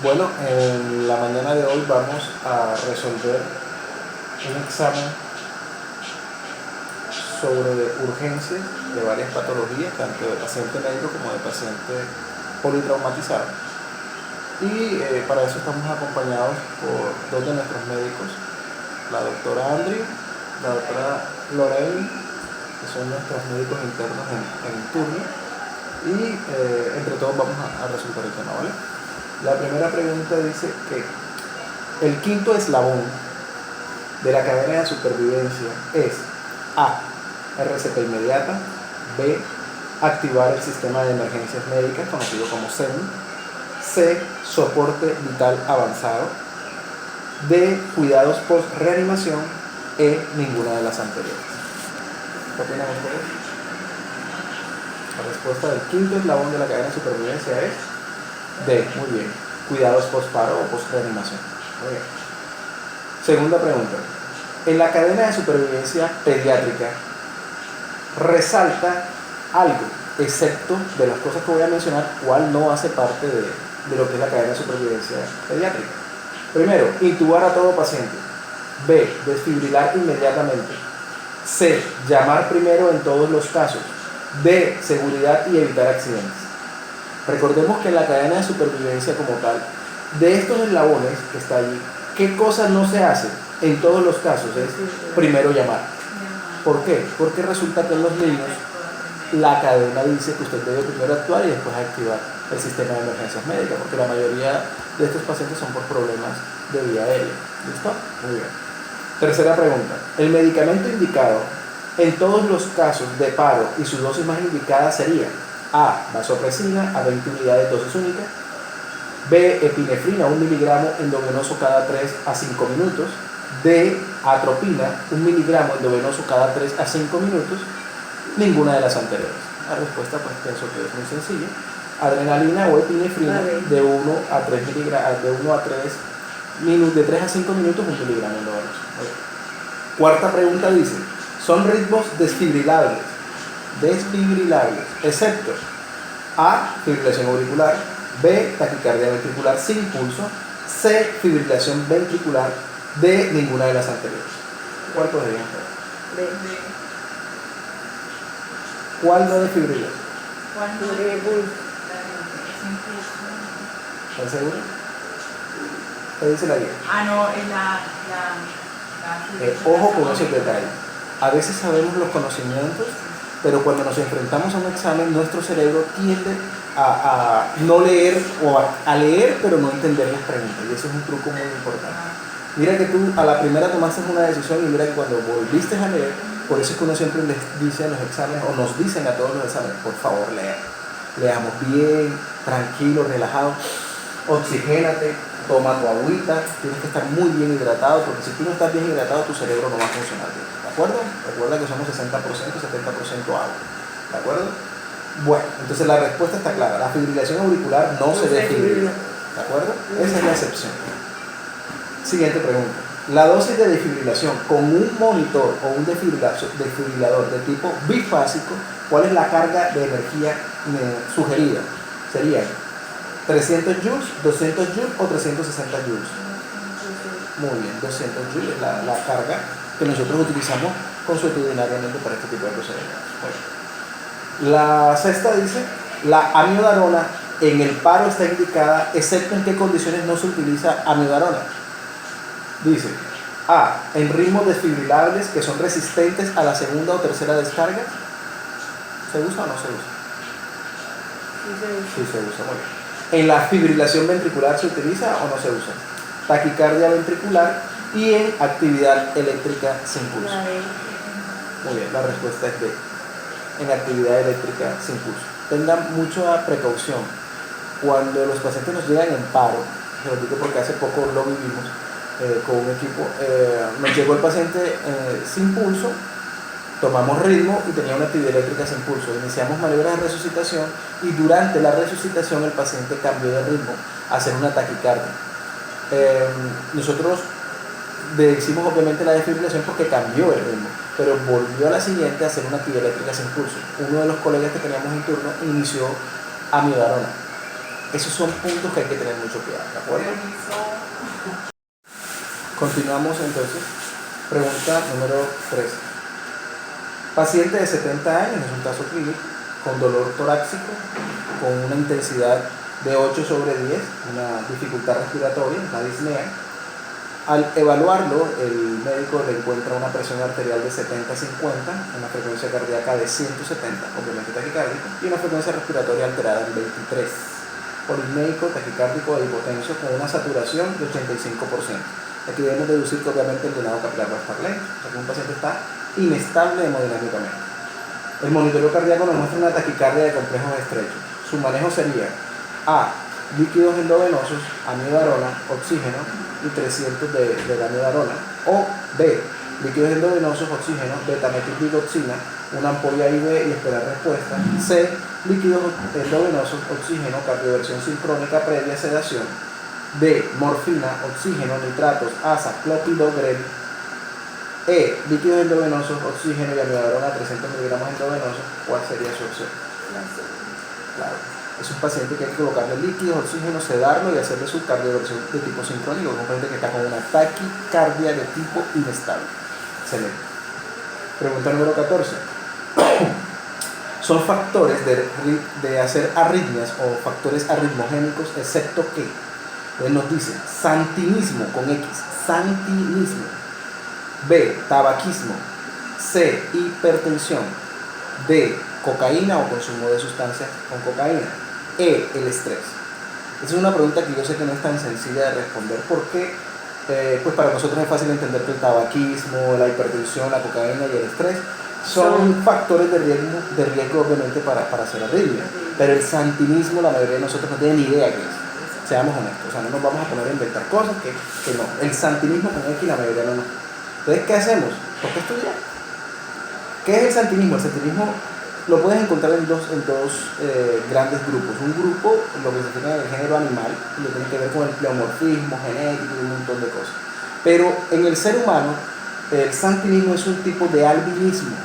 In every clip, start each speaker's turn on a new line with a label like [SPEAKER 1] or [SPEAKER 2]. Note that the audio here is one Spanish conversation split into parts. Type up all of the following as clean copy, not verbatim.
[SPEAKER 1] Bueno, en la mañana de hoy vamos a resolver un examen sobre urgencias de varias patologías, tanto de paciente médico como de paciente politraumatizado. Y para eso estamos acompañados por dos de nuestros médicos, la doctora Andrew, la doctora Lorraine, que son nuestros médicos internos en turno, y entre todos vamos a resolver el tema, ¿vale? La primera pregunta dice que el quinto eslabón de la cadena de supervivencia es A. RCP inmediata, B. Activar el sistema de emergencias médicas, conocido como SEM, C. Soporte vital avanzado, D. Cuidados post-reanimación, E. Ninguna de las anteriores. ¿Qué opinan ustedes? La respuesta del quinto eslabón de la cadena de supervivencia es D. Muy bien. Cuidados post-paro o post-reanimación. Muy bien. Segunda pregunta. En la cadena de supervivencia pediátrica resalta algo, excepto de las cosas que voy a mencionar, cuál no hace parte de lo que es la cadena de supervivencia pediátrica. Primero, intubar a todo paciente. B. Desfibrilar inmediatamente. C. Llamar primero en todos los casos. D. Seguridad y evitar accidentes. Recordemos que en la cadena de supervivencia como tal, de estos eslabones que está allí, ¿qué cosas no se hacen en todos los casos? Es primero llamar. ¿Por qué? Porque resulta que en los niños la cadena dice que usted debe primero actuar y después activar el sistema de emergencias médicas, porque la mayoría de estos pacientes son por problemas de vía aérea. ¿Listo? Muy bien. Tercera pregunta. El medicamento indicado en todos los casos de paro y su dosis más indicada sería A. Vasopresina a 20 unidades dosis única, B. Epinefrina 1 miligramo endovenoso cada 3 a 5 minutos, D. Atropina 1 miligramo endovenoso cada 3 a 5 minutos, ninguna de las anteriores. La respuesta pues pienso que es muy sencilla. Adrenalina o epinefrina de 1 a 3 miligramos, de 1 a 3 minutos, de 3 a 5 minutos 1 miligramo endovenoso. Cuarta pregunta dice, son ritmos desfibrilables, excepto A. Fibrilación auricular, B. Taquicardia ventricular sin pulso, C. Fibrilación ventricular, D. Ninguna de las anteriores. ¿Cuál podrían ser?
[SPEAKER 2] B.
[SPEAKER 1] ¿Cuál no desfibrila?
[SPEAKER 2] ¿Cuándo de pulso?
[SPEAKER 1] ¿Están seguros? ¿Qué dice la guía?
[SPEAKER 3] No, es la
[SPEAKER 1] Ojo con esos detalles. A veces sabemos los conocimientos, pero cuando nos enfrentamos a un examen, nuestro cerebro tiende a no leer o a leer, pero no entender las preguntas. Y eso es un truco muy importante. Mira que tú a la primera tomaste una decisión y mira que cuando volviste a leer, por eso es que uno siempre les dice en los exámenes, o nos dicen a todos los exámenes, por favor lean. Leamos bien, tranquilo, relajado, oxigénate, toma tu agüita, tienes que estar muy bien hidratado, porque si tú no estás bien hidratado, tu cerebro no va a funcionar bien. ¿De acuerdo? Recuerda que somos 60%, 70% agua. ¿De acuerdo? Bueno, entonces la respuesta está clara. La fibrilación auricular no se desfibrila. ¿De acuerdo? Esa es la excepción. Siguiente pregunta. La dosis de desfibrilación con un monitor o un desfibrilador de tipo bifásico, ¿cuál es la carga de energía sugerida? Serían 300 joules, 200 joules o 360 joules. Muy bien, 200 joules es la carga que nosotros utilizamos consuetudinariamente para este tipo de procedimientos. Bueno. La sexta dice, la amiodarona en el paro está indicada, excepto en qué condiciones no se utiliza amiodarona. Dice, A, en ritmos desfibrilables que son resistentes a la segunda o tercera descarga. ¿Se usa o no se usa? Sí se usa, muy bien. En la fibrilación ventricular se utiliza o no se usa. Taquicardia ventricular y en actividad eléctrica sin pulso. Muy bien, la respuesta es B. En actividad eléctrica sin pulso. Tengan mucha precaución. Cuando los pacientes nos llegan en paro, se lo digo porque hace poco lo vivimos con un equipo, nos llegó el paciente sin pulso, tomamos ritmo y tenía una actividad eléctrica sin pulso. Iniciamos maniobras de resucitación y durante la resucitación el paciente cambió de ritmo a hacer una taquicardia. Nosotros hicimos obviamente la desfibrilación porque cambió el ritmo, pero volvió a la siguiente a hacer una actividad eléctrica sin pulso. Uno de los colegas que teníamos en turno inició amiodarona. Esos son puntos que hay que tener mucho cuidado, ¿de acuerdo? Continuamos entonces. Pregunta número 3. Paciente de 70 años, es un caso clínico, con dolor torácico, con una intensidad de 8/10, una dificultad respiratoria, una disnea. Al evaluarlo, el médico le encuentra una presión arterial de 70/50, una frecuencia cardíaca de 170, obviamente taquicárdico, y una frecuencia respiratoria alterada en 23. Polisméico, taquicárdico e hipotensio con una saturación de 85%. Aquí debemos deducir que obviamente el llenado capilar va a estar lento, o sea que un paciente está inestable hemodinámicamente. El monitoreo cardíaco nos muestra una taquicardia de complejos estrechos. Su manejo sería A. Líquidos endovenosos, amiodarona, oxígeno y 300 de la amiodarona. O B. Líquidos endovenosos, oxígeno, betametildigoxina, una ampolla IV y esperar respuesta. C. Líquidos endovenosos, oxígeno, cardioversión sincrónica previa sedación. D. Morfina, oxígeno, nitratos, asa, clopidogrel. E. Líquidos endovenosos, oxígeno y amiodarona 300 miligramos endovenosos. ¿Cuál sería su opción? Claro. Es un paciente que hay que colocarle líquidos, oxígeno, sedarlo y hacerle su cardioversión de tipo sincrónico. Es un paciente que está con una taquicardia de tipo inestable. Excelente. Pregunta número 14. Son factores de hacer arritmias o factores arritmogénicos, excepto que nos dice santinismo con X, santinismo. B. Tabaquismo. C. Hipertensión. D. Cocaína o consumo de sustancias con cocaína. E. El estrés. Esa es una pregunta que yo sé que no es tan sencilla de responder porque pues para nosotros es fácil entender que el tabaquismo, la hipertensión, la cocaína y el estrés son factores de riesgo obviamente para hacer arritmia. Pero el santinismo la mayoría de nosotros no tiene ni idea qué es. Seamos honestos, o sea, no nos vamos a poner a inventar cosas que no. El santinismo con X la mayoría no. Entonces, ¿qué hacemos? ¿Por qué estudiar? ¿Qué es el santinismo? El santinismo lo puedes encontrar en dos grandes grupos. Un grupo, lo que se define en el género animal, que tiene que ver con el pleomorfismo genético y un montón de cosas. Pero en el ser humano, el santinismo es un tipo de albinismo,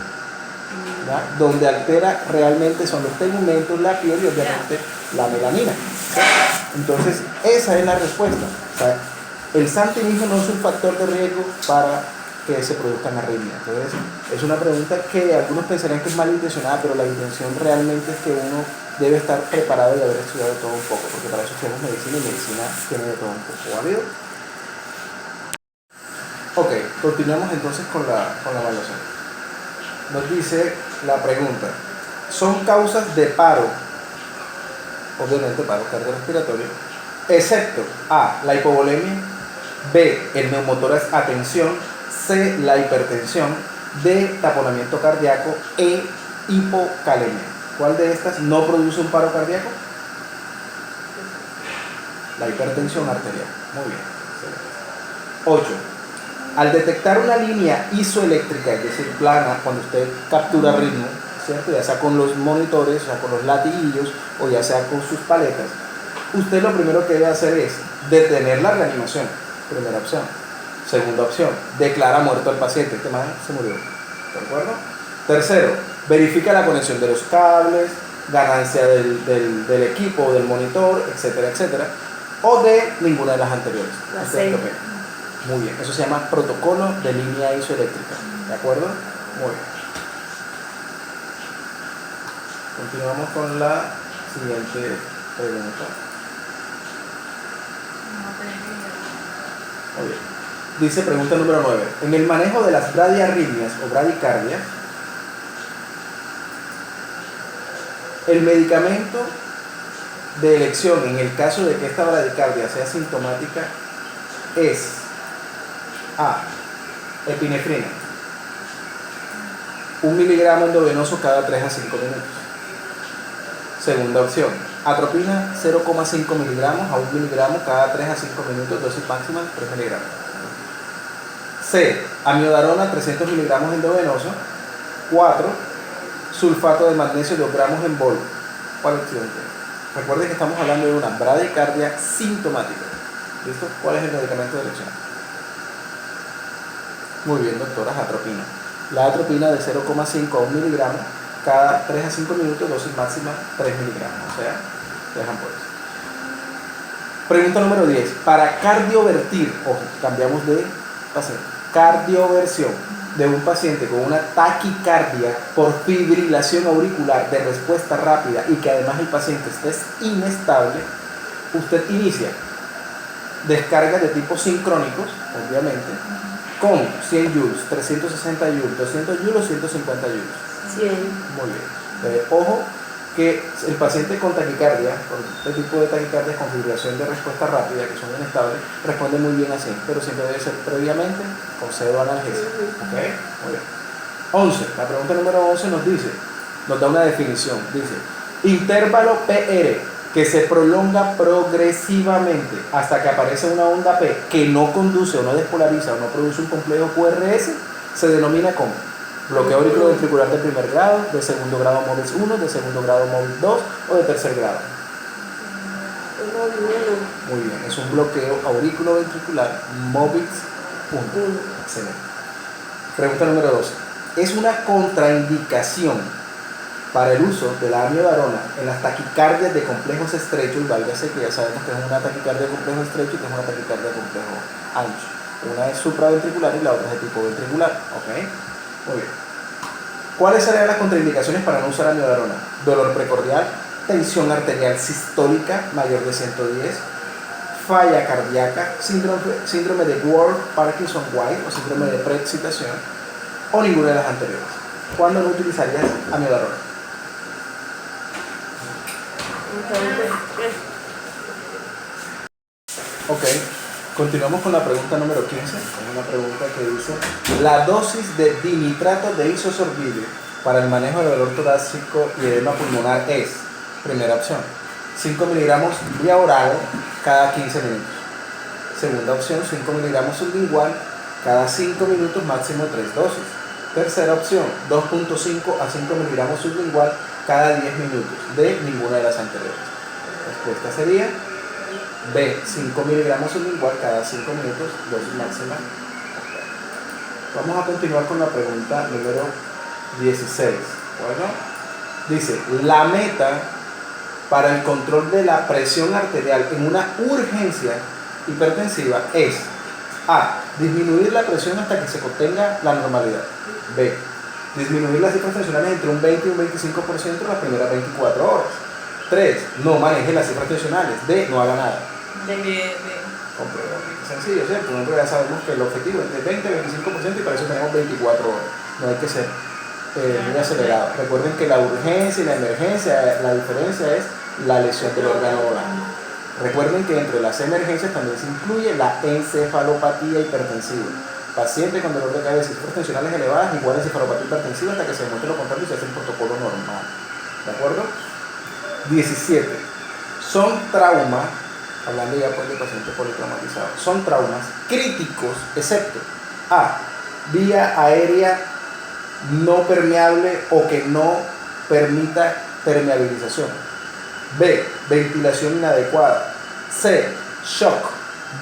[SPEAKER 1] ¿verdad? Donde altera realmente son los tegumentos, la piel y obviamente la melanina. Entonces, esa es la respuesta. O sea, el santinismo no es un factor de riesgo para que se produzcan arritmias. Entonces, es una pregunta que algunos pensarían que es malintencionada, pero la intención realmente es que uno debe estar preparado y haber estudiado todo un poco, porque para eso estudiamos medicina y medicina tiene de todo un poco. ¿Válido? Ok, continuamos entonces con la evaluación. Nos dice la pregunta: ¿son causas de paro? Obviamente paro cardiorrespiratorio, excepto A. La hipovolemia, B. El neumotórax a tensión, C. La hipertensión, D. Taponamiento cardíaco, E. Hipocalemia. ¿Cuál de estas no produce un paro cardíaco? La hipertensión arterial. Muy bien. 8. Al detectar una línea isoeléctrica, es decir, plana, cuando usted captura ritmo, ¿cierto? Ya sea con los monitores, o sea, con los latiguillos, o ya sea con sus paletas, usted lo primero que debe hacer es detener la reanimación. Primera opción. Segunda opción, declara muerto al paciente. Este man se murió. ¿De acuerdo? Tercero, verifica la conexión de los cables, ganancia del equipo o del monitor, etcétera, etcétera. O de ninguna de las anteriores. Muy bien. Eso se llama protocolo de línea isoeléctrica. ¿De acuerdo? Muy bien. Continuamos con la siguiente pregunta. Muy bien. Dice pregunta número 9. En el manejo de las bradiarritmias o bradicardias, el medicamento de elección en el caso de que esta bradicardia sea sintomática es A. Epinefrina, 1 miligramo endovenoso cada 3 a 5 minutos. Segunda opción, atropina 0,5 miligramos a 1 miligramo cada 3 a 5 minutos, dosis máxima 3 miligramos. C. Amiodarona 300 miligramos endovenoso. 4. Sulfato de magnesio 2 gramos en bol. ¿Cuál opción? Recuerden que estamos hablando de una bradicardia sintomática. ¿Listo? ¿Cuál es el medicamento de elección? Muy bien, doctora, atropina. La atropina de 0,5 a 1 miligramo cada 3 a 5 minutos, dosis máxima 3 miligramos, o sea, 3 ampollas. Pregunta número 10. Para cardiovertir, ojo, cambiamos de paciente. Cardioversión de un paciente con una taquicardia por fibrilación auricular de respuesta rápida y que además el paciente esté inestable, usted inicia descargas de tipo sincrónicos, obviamente, con 100 joules, 360 joules, 200 joules, 150 joules.
[SPEAKER 2] 100.
[SPEAKER 1] Muy bien. Ojo que el paciente con taquicardia, por este tipo de taquicardia con fibrilación de respuesta rápida, que son inestables, responde muy bien así, pero siempre debe ser previamente con pseudoanalgesia. ¿Ok? Muy bien. 11. La pregunta número 11 nos da una definición. Dice, intervalo PR que se prolonga progresivamente hasta que aparece una onda P que no conduce o no despolariza o no produce un complejo QRS, se denomina como bloqueo auriculoventricular de primer grado, de segundo grado MOVIX 1, de segundo grado MOVIX 2 o de tercer grado. Muy bien, es un bloqueo auriculoventricular MOVIX 1. Excelente. Pregunta número 12. Es una contraindicación para el uso de la amiodarona en las taquicardias de complejos estrechos, y válgase que ya sabemos que es una taquicardia de complejo estrecho y que es una taquicardia de complejo ancho. Una es supraventricular y la otra es de tipo ventricular. ¿Ok? Muy bien. ¿Cuáles serían las contraindicaciones para no usar amiodarona? Dolor precordial, tensión arterial sistólica mayor de 110, falla cardíaca, síndrome de Ward-Parkinson-White o síndrome de preexcitación, o ninguna de las anteriores. ¿Cuándo no utilizarías amiodarona? Ok, continuamos con la pregunta número 15. Es una pregunta que dice: la dosis de dinitrato de isosorbide para el manejo del dolor torácico y edema pulmonar es, primera opción, 5 miligramos vía oral cada 15 minutos. Segunda opción, 5 miligramos sublingual cada 5 minutos, máximo 3 dosis. Tercera opción, 2.5 a 5 miligramos sublingual cada 10 minutos, de ninguna de las anteriores. Respuesta sería B, 5 miligramos sublingual cada 5 minutos, dosis máxima. Vamos a continuar con la pregunta número 16. Bueno, dice, la meta para el control de la presión arterial en una urgencia hipertensiva es A, disminuir la presión hasta que se obtenga la normalidad. B, disminuir las cifras tensionales entre un 20 y un 25% en las primeras 24 horas. 3, no maneje las cifras tensionales. D, no haga nada. Completamente sencillo, ¿cierto? Nosotros ya sabemos que el objetivo es de 20 a 25% y para eso tenemos 24 horas. No hay que ser muy acelerado. Recuerden que la urgencia y la emergencia, la diferencia es la lesión del órgano blanco. Recuerden que entre las emergencias también se incluye la encefalopatía hipertensiva. Paciente con dolor de cabeza y cifras tensionales elevadas igual a encefalopatía hipertensiva hasta que se demuestre lo contrario y se hace el protocolo normal. ¿De acuerdo? 17. Son traumas, hablando ya pues de pacientes politraumatizados, son traumas críticos excepto A, vía aérea no permeable o que no permita permeabilización. B, ventilación inadecuada. C, shock.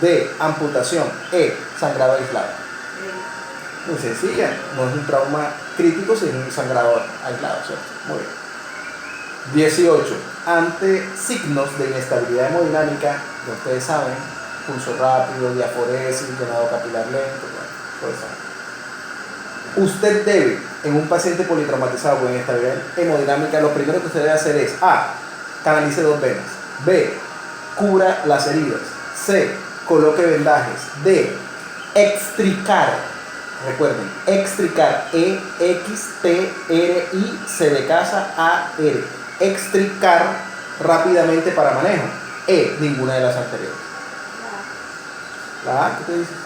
[SPEAKER 1] D, amputación. E, sangrado aislado. Muy sencilla, no es un trauma crítico, sino un sangrado aislado, ¿cierto? Muy bien. 18. Ante signos de inestabilidad hemodinámica, que ustedes saben, pulso rápido, diaforesis, llenado capilar lento, todo eso. Usted debe, en un paciente politraumatizado con inestabilidad hemodinámica, lo primero que usted debe hacer es A, canalice 2 venas. B, cubra las heridas. C, coloque vendajes. D, extricar. Recuerden, extricar. E-X-T-R-I-C de casa A-R. Extricar rápidamente para manejo. E, ninguna de las anteriores. ¿La A? ¿Qué te dices?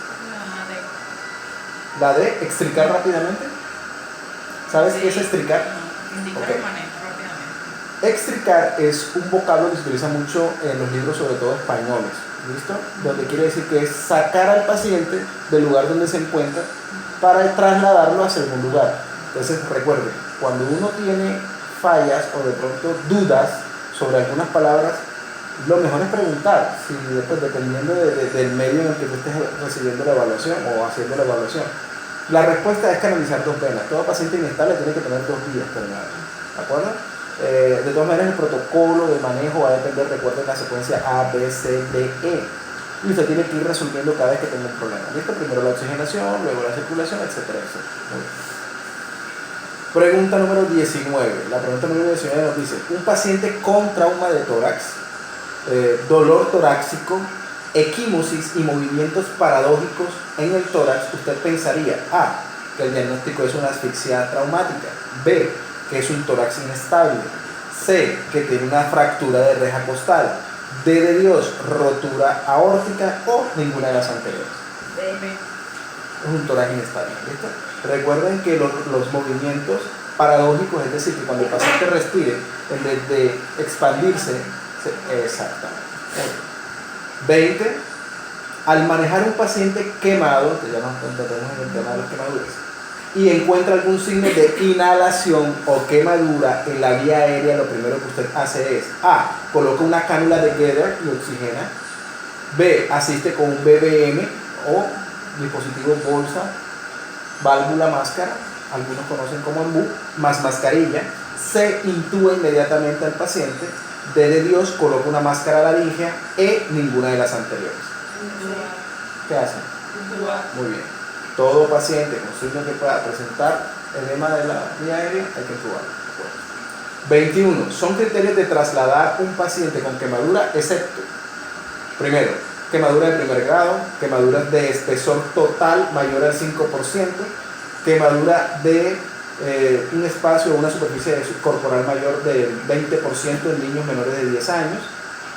[SPEAKER 1] La D, extricar rápidamente. ¿Sabes qué es extricar?
[SPEAKER 2] Indicar
[SPEAKER 1] Okay.
[SPEAKER 2] el manejo rápidamente.
[SPEAKER 1] Extricar es un vocablo que se utiliza mucho en los libros, sobre todo españoles, ¿listo? Donde quiere decir que es sacar al paciente del lugar donde se encuentra para trasladarlo hacia algún lugar. Entonces recuerden, cuando uno tiene fallas o de pronto dudas sobre algunas palabras, lo mejor es preguntar, si después, dependiendo del medio en el que tú estés recibiendo la evaluación o haciendo la evaluación. La respuesta es canalizar 2 venas. Todo paciente inestable tiene que tener 2 vías terminales. ¿De acuerdo? De todas maneras, el protocolo de manejo va a depender, recuerden, la secuencia A, B, C, D, E. Y usted tiene que ir resolviendo cada vez que tenga un problema. ¿Listo? Primero la oxigenación, luego la circulación, etcétera, etcétera. Muy bien. Pregunta número 19. La pregunta número 19 nos dice: un paciente con trauma de tórax, dolor torácico, equimosis y movimientos paradójicos en el tórax, usted pensaría: A, que el diagnóstico es una asfixia traumática; B, que es un tórax inestable; C, que tiene una fractura de reja costal; D de Dios, rotura aórtica, o ninguna de las anteriores. Es un tórax inestable. ¿Listo? Recuerden que los movimientos paradójicos, es decir, que cuando el paciente respire, en vez de expandirse, exactamente. 20. Al manejar un paciente quemado, que ya nos encontramos en el tema de las quemaduras, y encuentra algún signo de inhalación o quemadura en la vía aérea, lo primero que usted hace es: A, coloca una cánula de Gether y oxigena; B, asiste con un BBM o dispositivo bolsa, válvula, máscara, algunos conocen como EMBU, más mascarilla; C, intúa inmediatamente al paciente; D de Dios, coloca una máscara laríngea; E, ninguna de las anteriores. ¿Qué hacen? Muy bien. Todo paciente con signo que pueda presentar edema de la vía aérea hay que intubar. 21. Son criterios de trasladar un paciente con quemadura, excepto: primero, quemadura de primer grado, quemaduras de espesor total mayor al 5%, quemadura de un espacio o una superficie corporal mayor del 20% en niños menores de 10 años,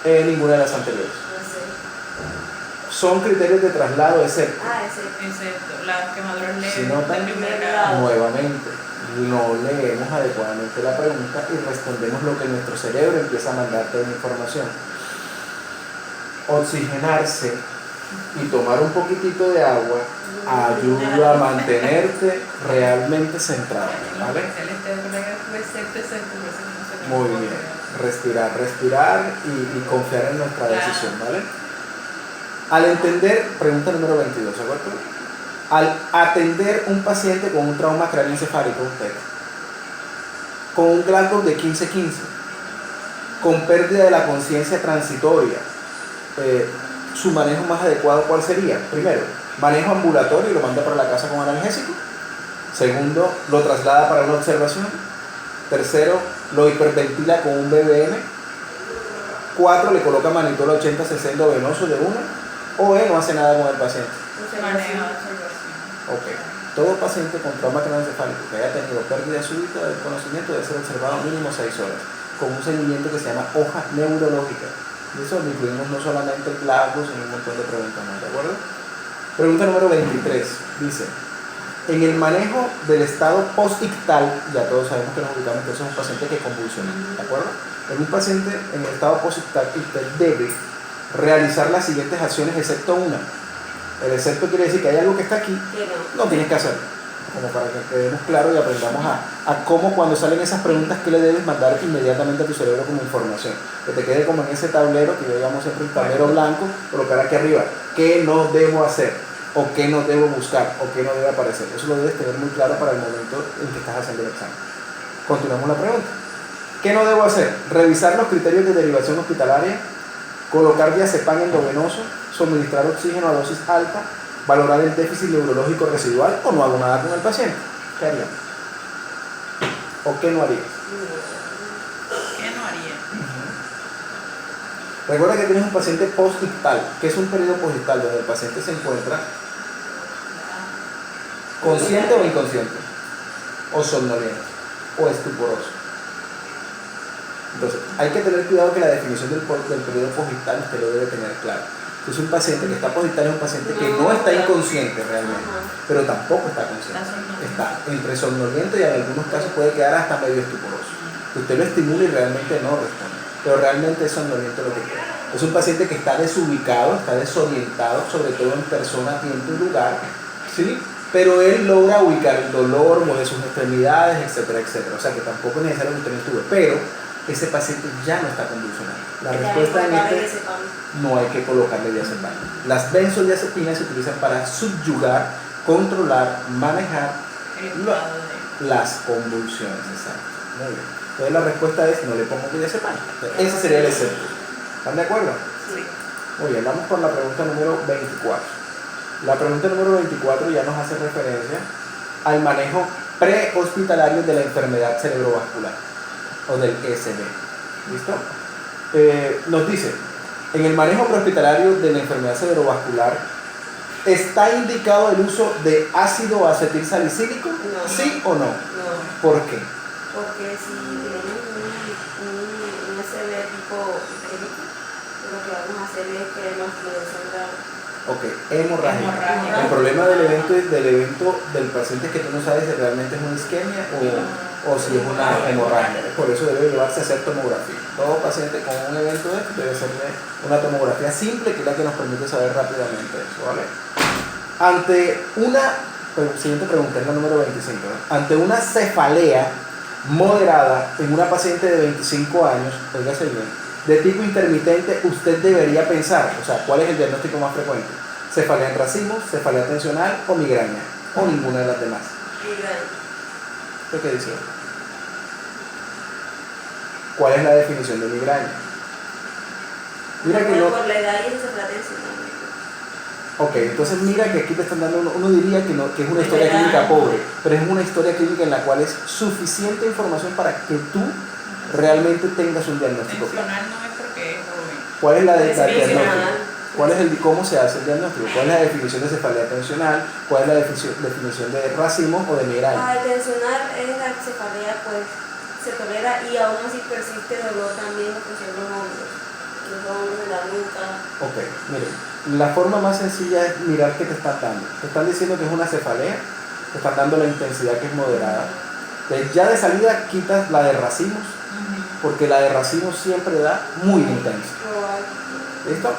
[SPEAKER 1] ninguna de las anteriores. Son criterios de traslado, excepto
[SPEAKER 2] las quemaduras leves
[SPEAKER 1] si notan,
[SPEAKER 2] de primer grado.
[SPEAKER 1] nuevamente, no leemos adecuadamente la pregunta y respondemos lo que nuestro cerebro empieza a mandarte de información. Oxigenarse y tomar un poquitito de agua ayuda a mantenerte realmente centrado, ¿vale? Muy bien. Respirar y confiar en nuestra decisión, ¿vale? Al entender, pregunta número 22, ¿de acuerdo? Al atender un paciente con un trauma craneoencefálico, con un Glasgow de 15-15, con pérdida de la conciencia transitoria, su manejo más adecuado, ¿cuál sería? Primero, manejo ambulatorio y lo manda para la casa con analgésico. Segundo, lo traslada para una observación. Tercero, lo hiperventila con un BBM. 4, le coloca manitol 80-60 endovenoso de una. O no hace nada con el paciente. Ok. Todo paciente con trauma craneoencefálico que haya tenido pérdida súbita del conocimiento debe ser observado mínimo 6 horas, con un seguimiento que se llama hoja neurológica. Y eso lo incluimos no solamente el Glasgow, sino un montón de preguntas más, ¿de acuerdo? Pregunta número 23. Dice: en el manejo del estado postictal, ya todos sabemos que nos ubicamos entonces en un paciente que convulsiona, ¿de acuerdo? En un paciente en el estado postictal, usted debe realizar las siguientes acciones excepto una. El excepto quiere decir que hay algo que está aquí, no tienes que hacerlo, como para que quedemos claros y aprendamos a cómo, cuando salen esas preguntas, que le debes mandar inmediatamente a tu cerebro como información, que te quede como en ese tablero, que yo llamo siempre un tablero blanco, colocar aquí arriba qué no debo hacer, o qué no debo buscar, o qué no debe aparecer. Eso lo debes tener muy claro para el momento en que estás haciendo el examen. Continuamos la pregunta. ¿Qué no debo hacer? Revisar los criterios de derivación hospitalaria, colocar diazepam endovenoso, suministrar oxígeno a dosis alta, valorar el déficit neurológico residual, o no hago nada con el paciente. ¿Qué haría? ¿O qué no harías?
[SPEAKER 2] ¿Qué no haría?
[SPEAKER 1] Recuerda que tienes un paciente postictal, que es un periodo postictal donde el paciente se encuentra consciente o inconsciente, o somnoliento, o estuporoso. Entonces, hay que tener cuidado que la definición del periodo postictal usted lo debe tener claro. Entonces, un paciente que está postictal es un paciente que no está inconsciente realmente, pero tampoco está consciente. Está entre somnoliento y en algunos casos puede quedar hasta medio estuporoso. Usted lo estimula y realmente no responde, pero realmente es somnoliento lo que queda. Es un paciente que está desubicado, está desorientado, sobre todo en persona, tiempo y lugar, ¿sí? Pero él logra ubicar el dolor, mueve sus extremidades, etcétera, etcétera. O sea que tampoco es necesario que usted no estudie, pero ese paciente ya no está convulsionando. La respuesta en este: no hay que colocarle diazepam. Las benzodiazepinas se utilizan para subyugar, controlar, manejar las convulsiones. Exacto. Muy bien. Entonces la respuesta es no le pongo clonazepam. Ese sería el excepto. ¿Están de acuerdo?
[SPEAKER 2] Sí.
[SPEAKER 1] Muy bien, vamos con la pregunta número 24. La pregunta número 24 ya nos hace referencia al manejo prehospitalario de la enfermedad cerebrovascular o del ECV. ¿Listo? Nos dice, en el manejo prehospitalario de la enfermedad cerebrovascular, ¿está indicado el uso de ácido acetil salicílico?
[SPEAKER 3] No.
[SPEAKER 1] ¿Sí o no?
[SPEAKER 3] No,
[SPEAKER 1] ¿Por qué?
[SPEAKER 3] porque si tenemos un SB tipo isquémico, lo que vamos a hacer es que nos descenda.
[SPEAKER 1] Ok, hemorragia.
[SPEAKER 2] Hemorragia.
[SPEAKER 1] El problema del evento del paciente es que tú no sabes si realmente es una isquemia o si es una hemorragia. Por eso debe llevarse a hacer tomografía. Todo paciente con un evento de esto debe hacerle una tomografía simple, que es la que nos permite saber rápidamente eso, ¿vale? Siguiente pregunta, es la número 25, ¿no? Ante una cefalea moderada en una paciente de 25 años, oígase bien, de tipo intermitente, usted debería pensar, o sea, ¿cuál es el diagnóstico más frecuente? ¿Cefalea en racimos, cefalea tensional o migraña? O ninguna de las demás. ¿Esto qué dice? ¿Cuál es la definición de migraña? Mira que no.
[SPEAKER 3] Por la edad y esa tensión.
[SPEAKER 1] Ok, entonces mira que aquí te están dando, uno diría que, no, que es una historia clínica pobre, pero es una historia clínica en la cual es suficiente información para que tú realmente tengas un diagnóstico claro.
[SPEAKER 2] Tensional no es porque es joven.
[SPEAKER 1] ¿Cuál es la
[SPEAKER 2] Tensional.
[SPEAKER 1] diagnóstico? ¿Cómo se hace el diagnóstico? ¿Cuál es la definición de cefalea tensional? ¿Cuál es la definición de racimo o de migraña?
[SPEAKER 3] La tensional es la cefalea, pues se tolera y aún así persiste dolor también en los hombros de la nuca.
[SPEAKER 1] Ok, miren, la forma más sencilla es mirar qué te están dando. Te están diciendo que es una cefalea, te están dando la intensidad que es moderada. Ya de salida quitas la de racimos, porque la de racimos siempre da muy intensa. ¿Listo?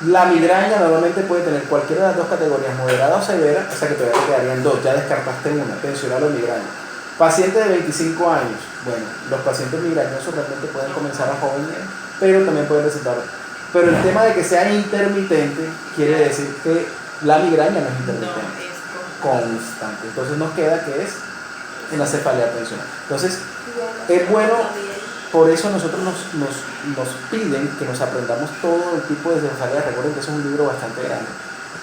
[SPEAKER 1] La migraña normalmente puede tener cualquiera de las dos categorías, moderada o severa, o sea que todavía te quedarían dos, ya descartaste una, tensional o migraña. Paciente de 25 años, bueno, los pacientes migrañosos realmente pueden comenzar a jóvenes, pero también pueden presentar. Pero el tema de que sea intermitente quiere decir que la migraña no es intermitente,
[SPEAKER 2] No, es
[SPEAKER 1] constante. Entonces nos queda que es una cefalea tensional. Entonces, es bueno. Por eso nosotros nos piden que nos aprendamos todo el tipo de cefalea. Recuerden que es un libro bastante grande,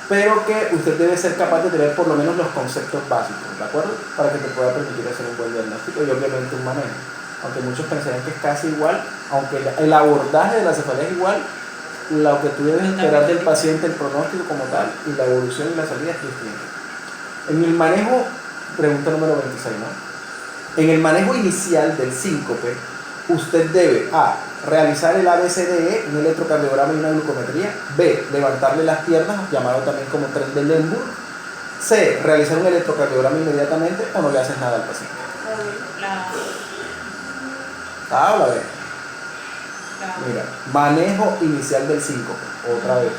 [SPEAKER 1] pero que usted debe ser capaz de tener por lo menos los conceptos básicos, ¿de acuerdo? Para que te pueda permitir hacer un buen diagnóstico y obviamente un manejo. Aunque muchos pensarían que es casi igual, aunque el abordaje de la cefalea es igual, lo que tú debes esperar del paciente, el pronóstico como tal, y la evolución y la salida es distinta. En el manejo, pregunta número 26, ¿no? En el manejo inicial del síncope, usted debe A. Realizar el ABCDE, un electrocardiograma y una glucometría. B. Levantarle las piernas, llamado también como tren de Lemburg. C. Realizar un electrocardiograma inmediatamente o no le haces nada al paciente. ¿A o la B? Mira, manejo inicial del síncope. Otra vez,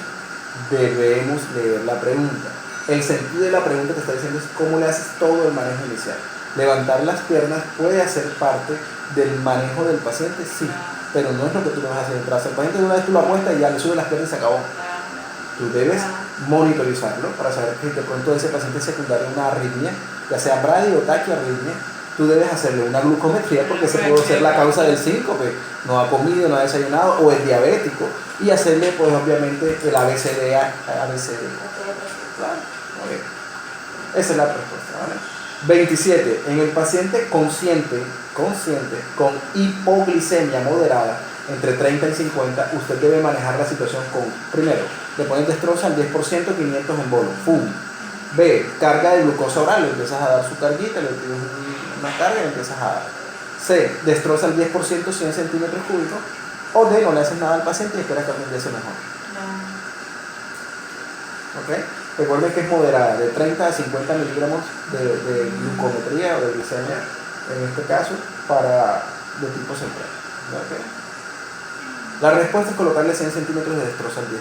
[SPEAKER 1] debemos leer la pregunta. El sentido de la pregunta te está diciendo es cómo le haces todo el manejo inicial. Levantar las piernas puede hacer parte del manejo del paciente, sí, pero no es lo que tú le vas a hacer entrar. El paciente de una vez tú lo apuestas y ya le subes las piernas y se acabó. Tú debes monitorizarlo para saber que de pronto ese paciente es secundario a una arritmia, ya sea bradi o taquiarritmia. Tú debes hacerle una glucometría porque ese puede ser la causa del síncope. No ha comido, no ha desayunado o es diabético. Y hacerle, pues obviamente, el ABCD. Claro, okay. Esa es la respuesta, ¿vale? 27. En el paciente consciente con hipoglicemia moderada, entre 30 y 50, usted debe manejar la situación con, primero, le pones destroza al 10%, 500 en bolo, ¡fum! B, carga de glucosa oral, le empiezas a dar su carguita, le pides una carga y le empiezas a dar. C, destroza al 10%, 100 centímetros cúbicos. O D, no le haces nada al paciente y espera que algún día se mejore. ¿Ok? Recuerden que es moderada, de 30 a 50 miligramos de glucometría o de glicemia, en este caso, de tipo central. ¿Okay? La respuesta es colocarle 100 centímetros de destroza al 10%.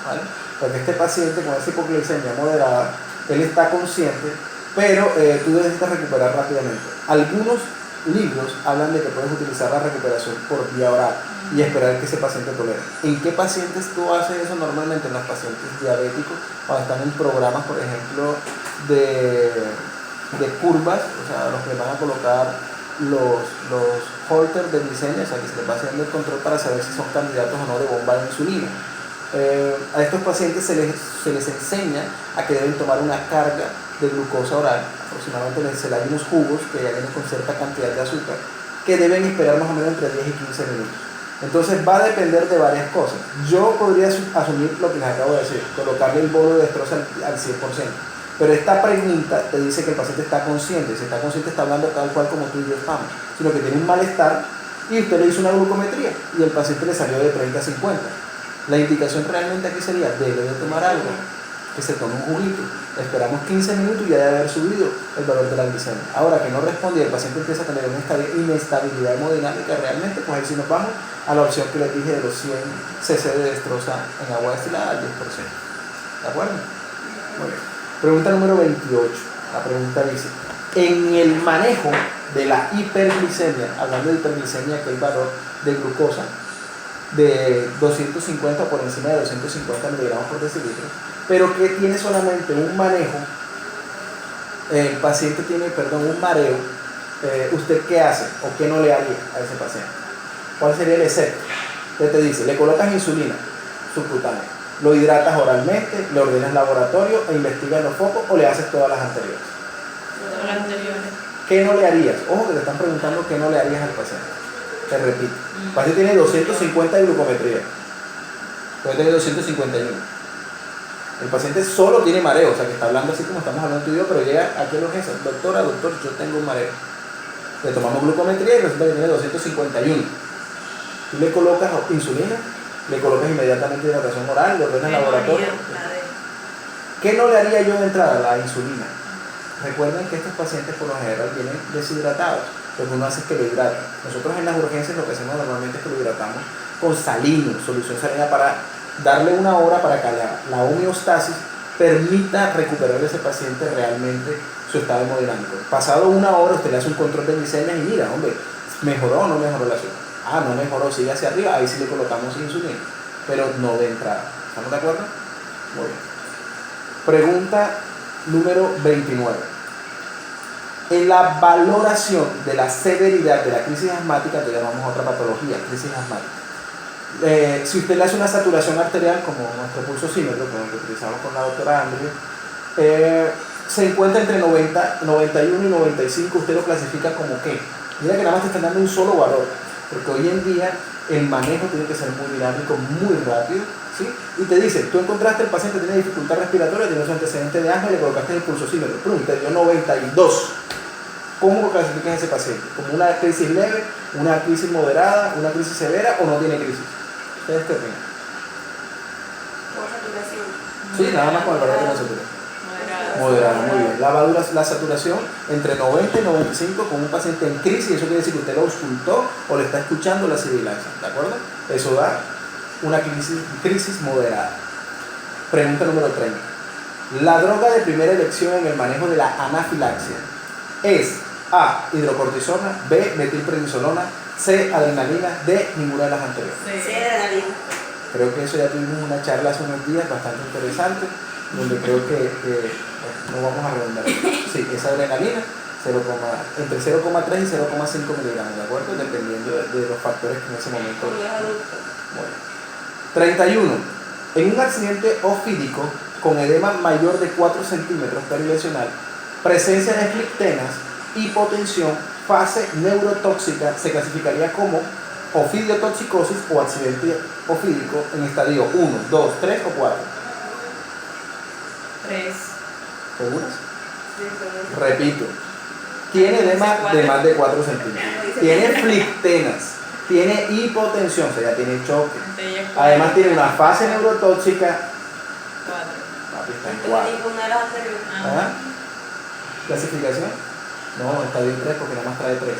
[SPEAKER 1] ¿Vale? Porque este paciente con esa hipoglicemia moderada, él está consciente, pero tú necesitas recuperar rápidamente. Algunos libros hablan de que puedes utilizar la recuperación por vía oral y esperar que ese paciente tolere. ¿En qué pacientes tú haces eso normalmente? En los pacientes diabéticos, cuando están en programas, por ejemplo, de curvas, o sea, los que van a colocar los holters de glicemia, o sea, que se les va haciendo el control para saber si son candidatos o no de bomba de insulina. A estos pacientes se les enseña a que deben tomar una carga de glucosa oral, aproximadamente se les hay unos jugos que ya vienen con cierta cantidad de azúcar, que deben esperar más o menos entre 10 y 15 minutos. Entonces va a depender de varias cosas. Yo podría asumir lo que les acabo de decir, colocarle el bolo de destroza al 100%. Pero esta pregunta te dice que el paciente está consciente. Si está consciente está hablando tal cual como tú y yo estamos, sino que tiene un malestar y usted le hizo una glucometría y el paciente le salió de 30 a 50. La indicación realmente aquí sería, debe de tomar algo, que se tome un juguito. Esperamos 15 minutos y ya debe haber subido el valor de la glicemia. Ahora que no responde y el paciente empieza a tener una inestabilidad hemodinámica, realmente pues ahí sí nos vamos a la opción que les dije de los 100 cc de destroza en agua destilada al 10%. ¿De acuerdo? Muy bien. Pregunta número 28. La pregunta dice, en el manejo de la hiperglicemia, hablando de hiperglicemia, que es el valor de glucosa de 250 por encima de 250 miligramos por decilitro, pero que tiene solamente un manejo, el paciente tiene, un mareo, ¿usted qué hace o qué no le haría a ese paciente? ¿Cuál sería el excepto? Usted te dice, le colocas insulina subcutánea, lo hidratas oralmente, le ordenas laboratorio e investigas los focos o le haces todas las anteriores.
[SPEAKER 2] Todas las anteriores.
[SPEAKER 1] ¿Qué no le harías? Ojo que te están preguntando qué no le harías al paciente. Te repito, el paciente tiene 250 de glucometría, puede tener 251. El paciente solo tiene mareo, o sea que está hablando así como estamos hablando tú y yo, pero llega aquí a la urgencia, doctor, yo tengo un mareo. Le tomamos glucometría y resulta que tiene 251. Tú le colocas insulina, le colocas inmediatamente hidratación oral, le ordenas laboratorio. ¿Qué no le haría yo de entrada? La insulina. Recuerden que estos pacientes por lo general vienen deshidratados. Lo que uno hace es que lo hidrata. Nosotros en las urgencias lo que hacemos normalmente es que lo hidratamos con salino, solución salina, para darle una hora para que la homeostasis permita recuperar a ese paciente realmente su estado hemodinámico. Pasado una hora usted le hace un control de glicemia y mira, hombre, ¿mejoró o no mejoró la azúcar? Ah, no mejoró, sigue hacia arriba, ahí sí le colocamos insulina, pero no de entrada. ¿Estamos de acuerdo? Muy bien. Pregunta número 29. En la valoración de la severidad de la crisis asmática, que llamamos otra patología, crisis asmática, si usted le hace una saturación arterial, como nuestro pulsosímetro, como el que utilizamos con la doctora Andrea, se encuentra entre 91 y 95, usted lo clasifica como ¿qué? Mira que nada más te están dando un solo valor, porque hoy en día el manejo tiene que ser muy dinámico, muy rápido, ¿sí? Y te dice, tú encontraste el paciente tiene dificultad respiratoria, tiene un antecedente de asma y le colocaste el pulsosímetro, te dio 92. ¿Cómo lo clasificas a ese paciente? ¿Como una crisis leve, una crisis moderada, una crisis severa o no tiene crisis? ¿Ustedes qué opinan?
[SPEAKER 3] Por saturación.
[SPEAKER 1] Sí, nada más con el valor de la saturación. Moderada, muy bien. La saturación entre 90 y 95 con un paciente en crisis, eso quiere decir que usted lo auscultó o le está escuchando la sibilancia, ¿de acuerdo? Eso da una crisis moderada. Pregunta número 30. La droga de primera elección en el manejo de la anafilaxia es A, hidrocortisona, B, metilprednisolona, C, adrenalina, D, ninguna de las anteriores.
[SPEAKER 3] Sí, adrenalina.
[SPEAKER 1] Creo que eso ya tuvimos una charla hace unos días bastante interesante, donde creo que no vamos a redundar. Sí, es adrenalina, entre 0,3 y 0,5 miligramos, ¿de acuerdo? Dependiendo de los factores que en ese momento. Bueno. 31. En un accidente ofídico con edema mayor de 4 centímetros perilesional, presencia de flictenas, hipotensión, fase neurotóxica, se clasificaría como ofidiotoxicosis o accidente ofídico en estadio 1, 2, 3 o 4.
[SPEAKER 2] 3.
[SPEAKER 1] ¿Seguras?
[SPEAKER 3] Sí,
[SPEAKER 1] Repito, tiene edema de más de 4 centímetros, tiene flictenas, tiene hipotensión, o sea, ya tiene choque. Además tiene una fase neurotóxica.
[SPEAKER 2] 4.
[SPEAKER 1] Papi, está en 4.
[SPEAKER 3] Ninguna de las anteriores.
[SPEAKER 1] ¿Ah? ¿Clasificación? No, está bien 3 porque nada más trae 3.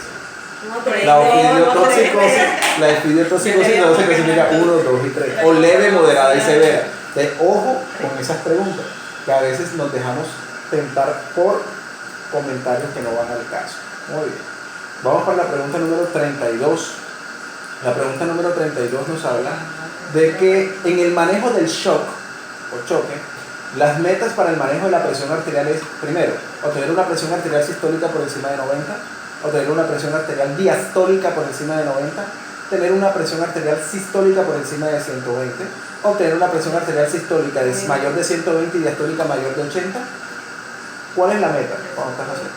[SPEAKER 1] La ofidiotoxicosis no se clasifica 1, 2 y 3. O leve, moderada y severa. Entonces, ojo con esas preguntas, que a veces nos dejamos tentar por comentarios que no van al caso. Muy bien. Vamos para la pregunta número 32. La pregunta número 32 nos habla de que en el manejo del shock o choque, las metas para el manejo de la presión arterial es, primero, obtener una presión arterial sistólica por encima de 90, o tener una presión arterial diastólica por encima de 90, tener una presión arterial sistólica por encima de 120, o tener una presión arterial sistólica mayor de 120 y diastólica mayor de 80. ¿Cuál es la meta cuando estás haciendo?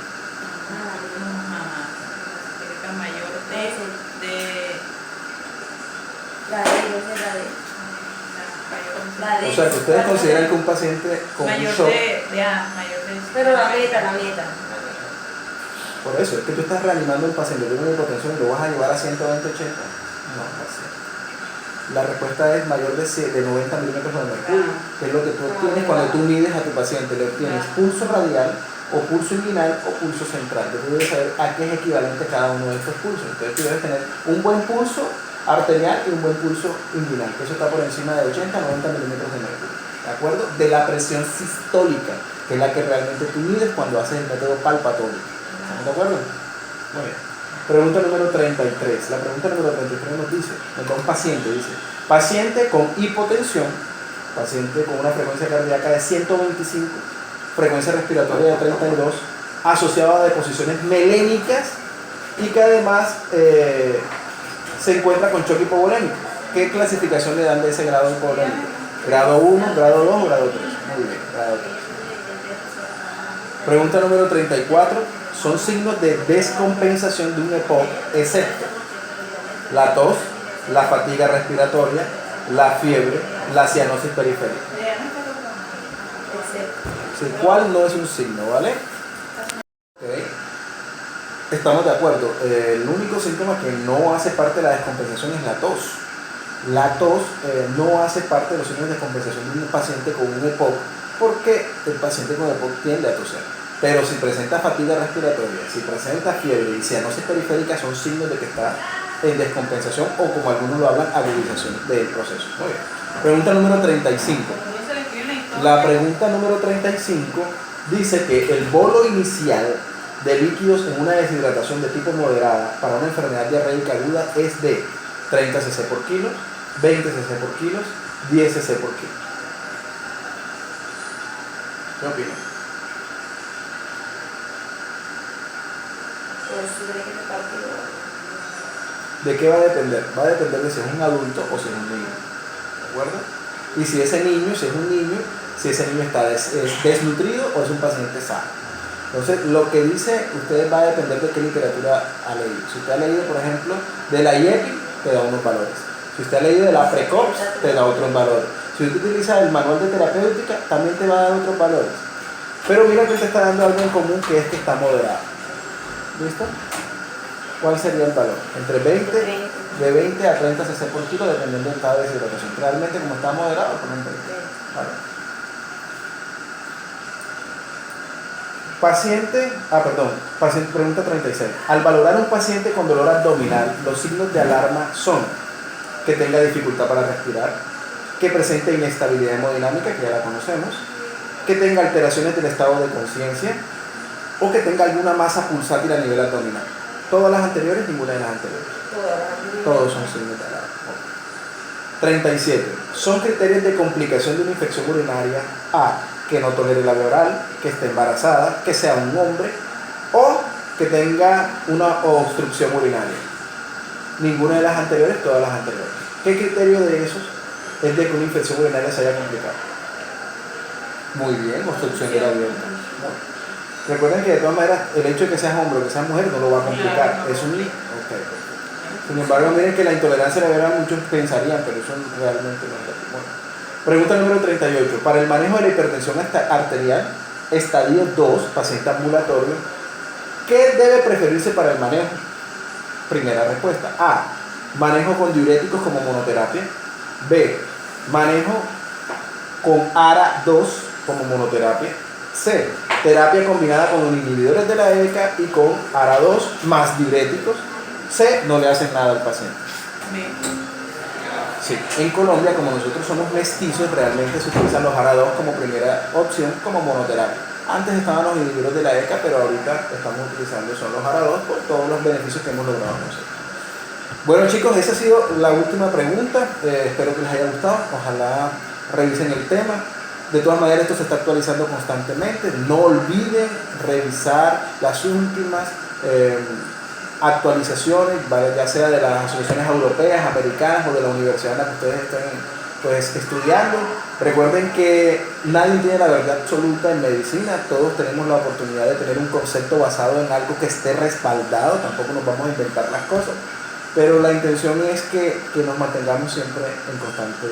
[SPEAKER 2] Mayor
[SPEAKER 3] La de
[SPEAKER 1] O sea, que ustedes consideran que un paciente con un shock...
[SPEAKER 2] mayor de
[SPEAKER 3] Pero la meta.
[SPEAKER 1] Por eso, es que tú estás reanimando a un paciente con una hipotensión y lo vas a llevar a 120-80. No, así. La respuesta es mayor de 90 milímetros de mercurio, que es lo que tú obtienes cuando tú mides a tu paciente. Le obtienes pulso radial, o pulso inguinal, o pulso central. Tú debes saber a qué es equivalente cada uno de estos pulsos. Entonces tú debes tener un buen pulso arterial y un buen pulso inguinal, que eso está por encima de 80-90 milímetros de mercurio. ¿De acuerdo? De la presión sistólica, que es la que realmente tú mides cuando haces el método palpatorio. ¿Estamos de acuerdo? Muy bien. Pregunta número 33. La pregunta número 33 nos dice, un paciente dice, paciente con hipotensión, paciente con una frecuencia cardíaca de 125, frecuencia respiratoria de 32, asociado a deposiciones melénicas y que además se encuentra con choque hipovolémico. ¿Qué clasificación le dan de ese grado hipovolémico? ¿Grado 1, grado 2 o grado 3? Muy bien, grado 3. Pregunta número 34. Son signos de descompensación de un EPOC, excepto la tos, la fatiga respiratoria, la fiebre, la cianosis periférica. Sí, ¿cuál no es un signo, vale? Okay. Estamos de acuerdo. El único síntoma que no hace parte de la descompensación es la tos. La tos no hace parte de los signos de descompensación de un paciente con un EPOC, porque el paciente con EPOC tiende a toser. Pero si presenta fatiga respiratoria, si presenta fiebre y cianosis periférica, son signos de que está en descompensación o, como algunos lo hablan, agudización del proceso. Muy bien. Pregunta número 35. La pregunta número 35 dice que el bolo inicial de líquidos en una deshidratación de tipo moderada para una enfermedad diarreica aguda es de 30 cc por kilo, 20 cc por kilo, 10 cc por kilo. ¿Qué opinan? ¿De qué va a depender? Va a depender de si es un adulto o si es un niño. ¿De acuerdo? Y si ese niño, si es un niño, si ese niño está desnutrido o es un paciente sano. Entonces, lo que dice usted va a depender de qué literatura ha leído. Si usted ha leído, por ejemplo, de la IEPI, te da unos valores. Si usted ha leído de la PRECOPS, te da otros valores. Si usted utiliza el manual de terapéutica, también te va a dar otros valores. Pero mira que usted está dando algo en común, que es que está moderado. ¿Listo? ¿Cuál sería el valor? Entre 20, de 20 a 30 cc por kilo, dependiendo del estado de deshidratación. Realmente, como está moderado, ponen 20. ¿Vale? Paciente, pregunta 36. Al valorar un paciente con dolor abdominal, los signos de alarma son que tenga dificultad para respirar, que presente inestabilidad hemodinámica, que ya la conocemos, que tenga alteraciones del estado de conciencia, o que tenga alguna masa pulsátil a nivel abdominal. Todas las anteriores, ninguna de las anteriores. Todos son signos de alarma. 37. Son criterios de complicación de una infección urinaria: A, que no tolere la vía oral, que esté embarazada, que sea un hombre, o que tenga una obstrucción urinaria. Ninguna de las anteriores, todas las anteriores. ¿Qué criterio de esos es de que una infección urinaria se haya complicado? Muy bien, obstrucción de la vía oral. Recuerden que de todas maneras el hecho de que seas hombre o que seas mujer no lo va a complicar. Es un lío. Okay. Sin embargo, miren que la intolerancia a la vía oral muchos pensarían, pero eso realmente no es lo que... Bueno. Pregunta número 38. Para el manejo de la hipertensión arterial, estadio 2, paciente ambulatorio, ¿qué debe preferirse para el manejo? Primera respuesta: A, manejo con diuréticos como monoterapia. B, manejo con ARA2 como monoterapia. C, terapia combinada con inhibidores de la ECA y con ARA2 más diuréticos. C, no le hacen nada al paciente. Sí, en Colombia, como nosotros somos mestizos, realmente se utilizan los ARA2 como primera opción, como monoterapia. Antes estaban los inhibidores de la ECA, pero ahorita estamos utilizando son los ARA2 por todos los beneficios que hemos logrado nosotros. Bueno, chicos, esa ha sido la última pregunta. Espero que les haya gustado. Ojalá revisen el tema. De todas maneras, esto se está actualizando constantemente. No olviden revisar las últimas actualizaciones, ¿vale? Ya sea de las asociaciones europeas, americanas o de la universidad en la que ustedes estén pues, estudiando. Recuerden que nadie tiene la verdad absoluta en medicina, todos tenemos la oportunidad de tener un concepto basado en algo que esté respaldado, tampoco nos vamos a inventar las cosas, pero la intención es que nos mantengamos siempre en constante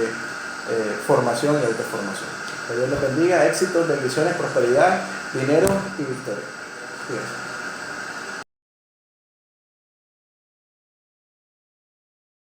[SPEAKER 1] formación y autoformación. Que Dios les bendiga, éxitos, bendiciones, prosperidad, dinero y victoria. Cuídense.